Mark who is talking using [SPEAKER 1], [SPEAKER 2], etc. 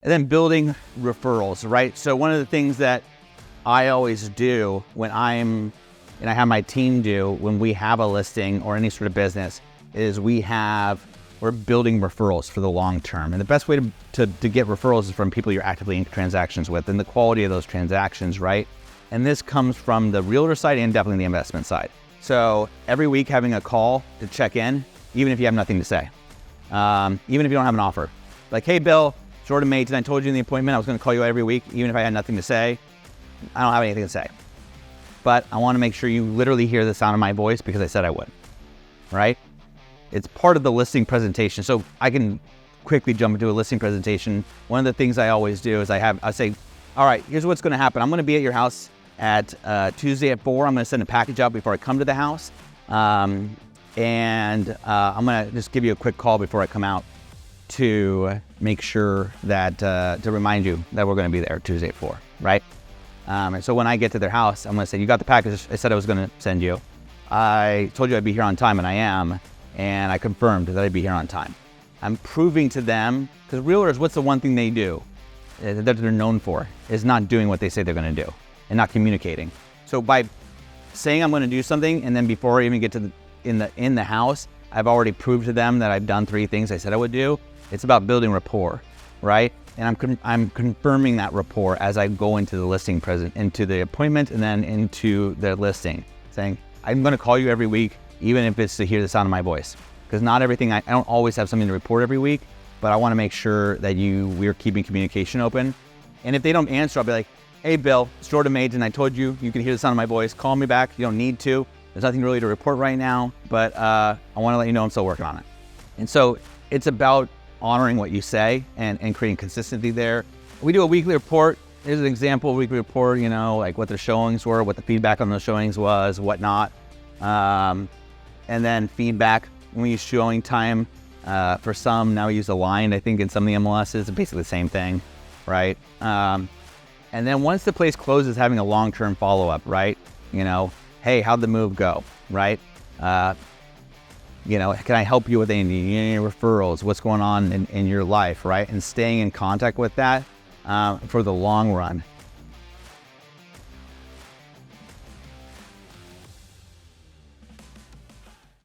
[SPEAKER 1] And then building referrals, right? So one of the things that I always do when I have my team do when we have a listing or any sort of business is we're building referrals for the long term. And the best way to get referrals is from people you're actively in transactions with and the quality of those transactions, right? And this comes from the realtor side and definitely the investment side. So every week having a call to check in, even if you have nothing to say, even if you don't have an offer. Like, hey, Bill, Jordan Mates, and I told you in the appointment I was going to call you every week, even if I had nothing to say. I don't have anything to say. But I want to make sure you literally hear the sound of my voice because I said I would, right? It's part of the listing presentation. So I can quickly jump into a listing presentation. One of the things I always do is I say, all right, here's what's going to happen. I'm going to be at your house at Tuesday at 4. I'm going to send a package out before I come to the house. And I'm going to just give you a quick call before I come out to make sure that, to remind you that we're going to be there Tuesday at 4, right? And so when I get to their house, I'm going to say, you got the package I said I was going to send you. I told you I'd be here on time, and I am. And I confirmed that I'd be here on time. I'm proving to them, because realtors, what's the one thing they do that they're known for is not doing what they say they're going to do and not communicating. So by saying I'm going to do something, and then before I even get to in the house, I've already proved to them that I've done 3 things I said I would do. It's about building rapport, right? And I'm confirming that rapport as I go into the into the appointment and then into the listing, saying, I'm going to call you every week, even if it's to hear the sound of my voice. Because not everything, I don't always have something to report every week, but I want to make sure that we're keeping communication open. And if they don't answer, I'll be like, hey, Bill, it's Jordan Maiden. I told you can hear the sound of my voice. Call me back. You don't need to. There's nothing really to report right now, but I want to let you know I'm still working on it. And so it's about honoring what you say and creating consistency there. We do a weekly report. Here's an example of a weekly report, like what the showings were, what the feedback on those showings was, whatnot. And then feedback. We use showing time for some. Now we use aligned, I think, in some of the MLSs. It's basically the same thing, right? And then once the place closes, having a long-term follow-up, right? Hey, how'd the move go, right? Can I help you with any referrals? What's going on in your life, right? And staying in contact with that for the long run.